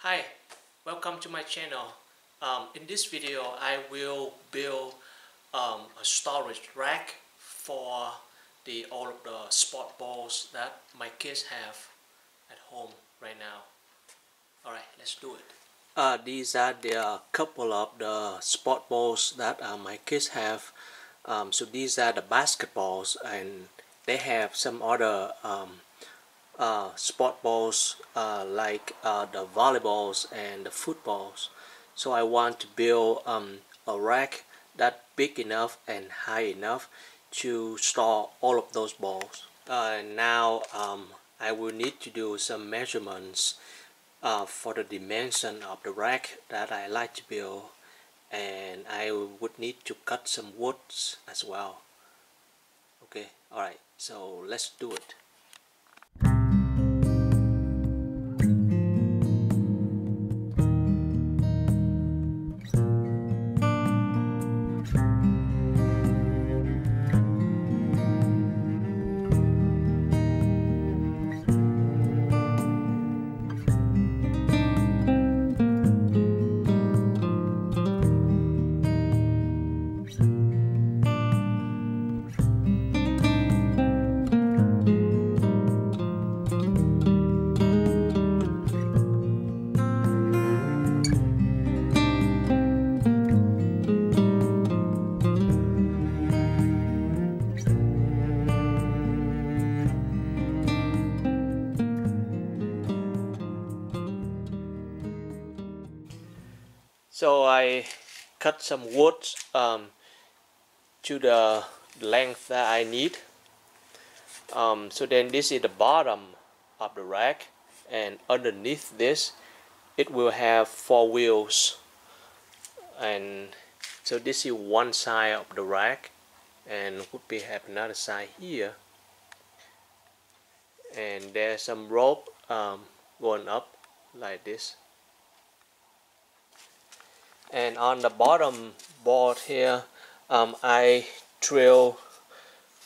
Hi, welcome to my channel. In this video I will build a storage rack for all of the sport balls that my kids have at home right now. Alright, let's do it. These are the couple of the sport balls that my kids have. So these are the basketballs, and they have some other sport balls like the volleyballs and the footballs. So I want to build a rack that big enough and high enough to store all of those balls. Now I will need to do some measurements for the dimension of the rack that I like to build, and I would need to cut some woods as well. Okay, alright, so let's do it. So I cut some wood to the length that I need. So then this is the bottom of the rack, and underneath this it will have 4 wheels. And so this is one side of the rack, and would be have another side here, and there's some rope going up like this. And on the bottom board here I drill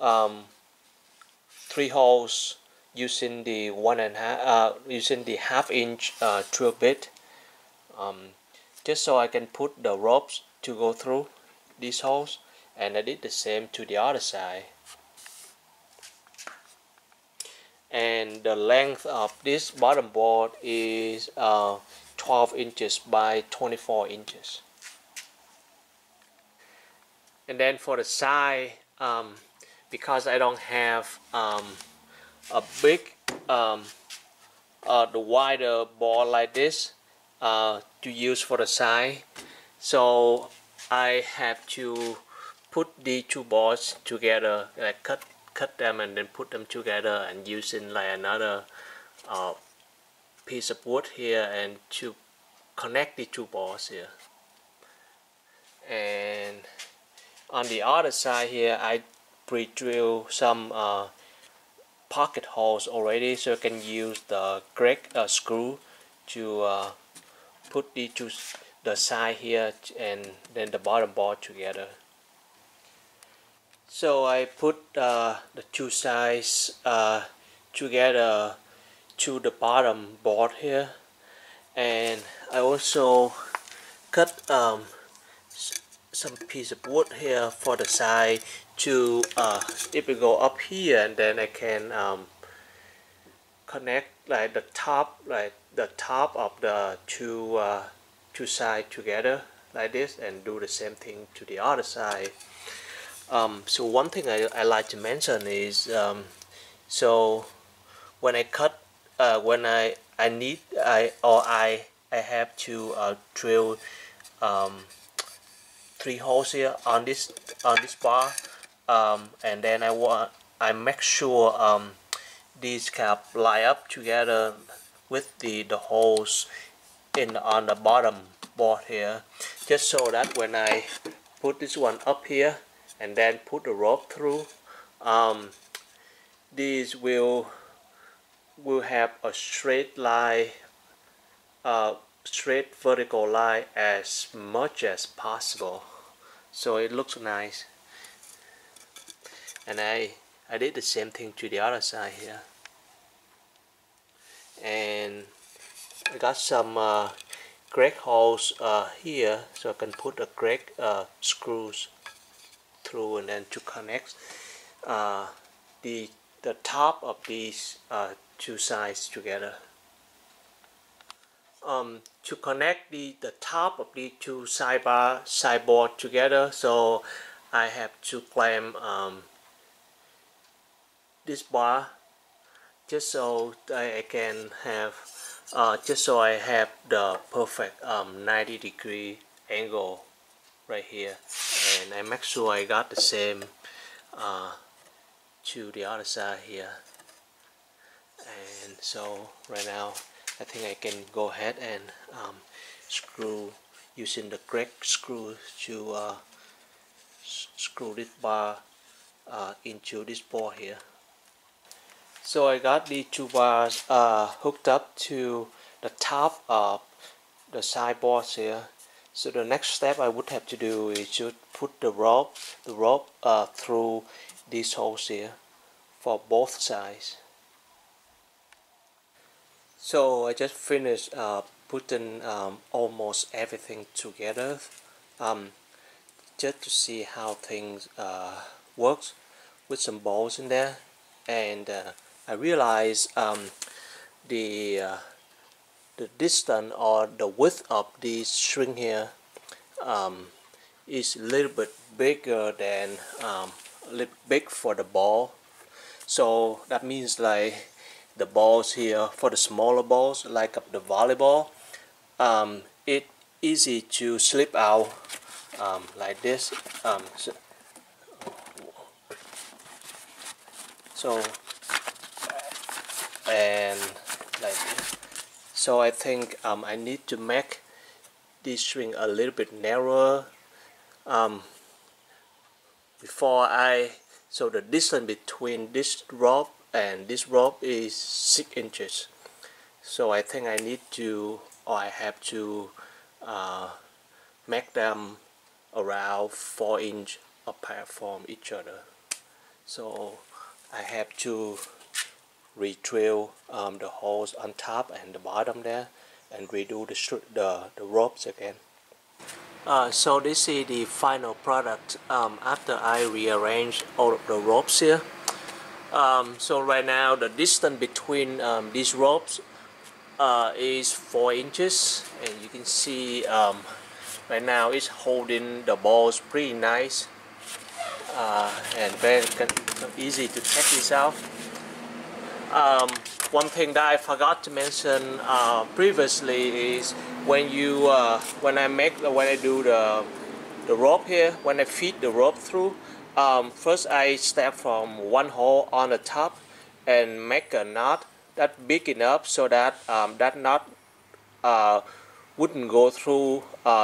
3 holes using the using the half-inch drill bit, just so I can put the ropes to go through these holes, and I did the same to the other side. And the length of this bottom board is 12 inches by 24 inches. And then for the side, because I don't have a big the wider board like this to use for the side, so I have to put the 2 boards together, like cut them and then put them together, and using like another piece of wood here and to connect the 2 boards here. And on the other side here I pre-drill some pocket holes already, so I can use the correct screw to put the side here and then the bottom board together. So I put the 2 sides together to the bottom board here, and I also cut some piece of wood here for the side to if we go up here, and then I can connect like the top of the two sides together like this, and do the same thing to the other side. So one thing I like to mention is so when I cut when I have to drill 3 holes here on this bar, and then I make sure these cap line up together with the holes on the bottom board here, just so that when I put this one up here and then put the rope through, these will have a straight line, straight vertical line as much as possible, so it looks nice. And I did the same thing to the other side here. And I got some crack holes here, so I can put the crack screws through, and then to connect uh, the top of these two sides together. To connect the top of the two sideboard together, so I have to clamp this bar just so I can have just so I have the perfect 90-degree angle right here, and I make sure I got the same to the other side here. And so right now I think I can go ahead and screw using the crack screw to screw this bar into this board here. So I got the two bars hooked up to the top of the sideboards here. So the next step I would have to do is to put the rope through these holes here for both sides. So I just finished putting almost everything together, just to see how things works with some balls in there, and I realized the distance or the width of this string here is a little bit bigger than a little big for the ball. So that means like the balls here, for the smaller balls like the volleyball, it's easy to slip out like this. So and like this. So I think I need to make this string a little bit narrower so the distance between this rope and this rope is 6 inches. So I think I need to, or I have to make them around 4 inches apart from each other. So I have to re-drill the holes on top and the bottom there, and redo the ropes again. So this is the final product after I rearrange all of the ropes here. So right now the distance between these ropes is 4 inches, and you can see right now it's holding the balls pretty nice, and very easy to take this out. One thing that I forgot to mention previously is when I do the rope here, when I feed the rope through, first I start from one hole on the top and make a knot that's big enough so that that knot wouldn't go through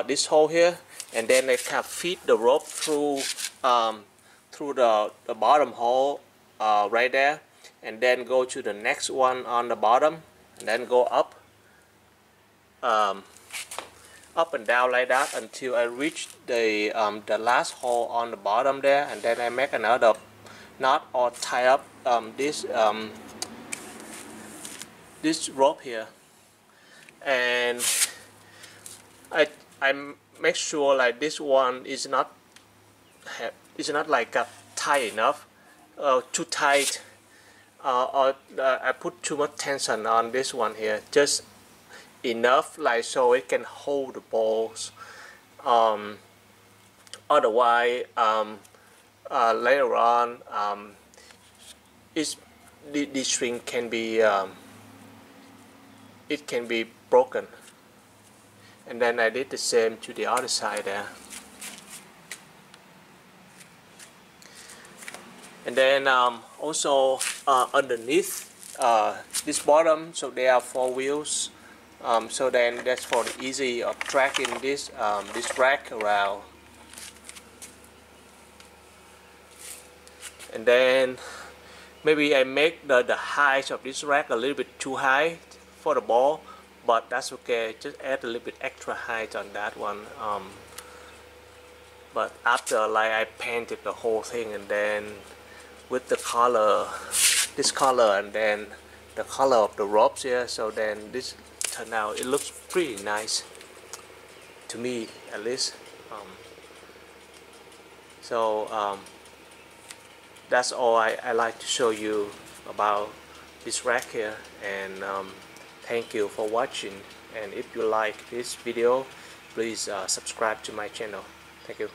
this hole here, and then I can feed the rope through the bottom hole right there, and then go to the next one on the bottom, and then go up and down like that until I reach the last hole on the bottom there, and then I make another knot or tie up this rope here, and I make sure like this one is not like tight enough, too tight, or I put too much tension on this one here, just enough like so it can hold the balls. Otherwise later on the string can be it can be broken. And then I did the same to the other side there. And then also underneath this bottom, so there are 4 wheels, so then that's for the easy of tracking this rack around. And then maybe I make the height of this rack a little bit too high for the ball, but that's okay, just add a little bit extra height on that one. But after like I painted the whole thing, and then with the color, this color, and then the color of the ropes here, so then this turned out. It looks pretty nice to me, at least. That's all I like to show you about this rack here, and thank you for watching. And if you like this video, please subscribe to my channel. Thank you.